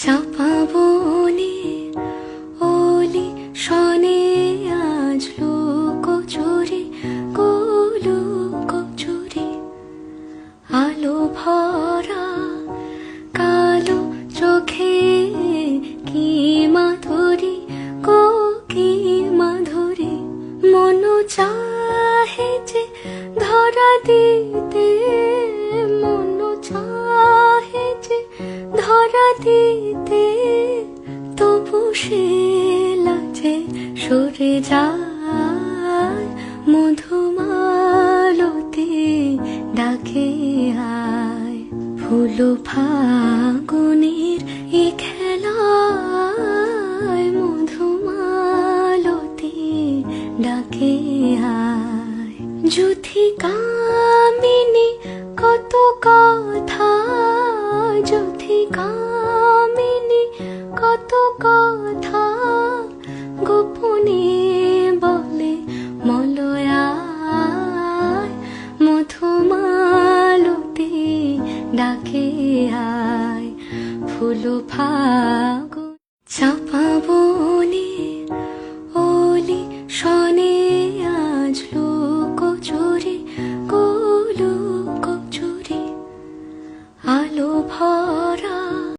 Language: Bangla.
চাপা বনে ওলি শনে আজ লোক চুরি গোলোক চুরি আলো ভরা কালো চোখে কি মাধুরী গো কি মাধুরী মন চাহে যে ধরা দিতে মন চাহে যে ধরা দিতে তবু সে লাজে সরে যায় মধুমালতি ডাকে আয় ফুল ফাগুনের এ খেলায় মধুমালতি ডাকে আয় যুথি কামিনী কত কথা যুথি কামিনী কত কথা গোপনে বলে মলয়ায় মধুমালতি ডাকে আয় ফুল ফাগ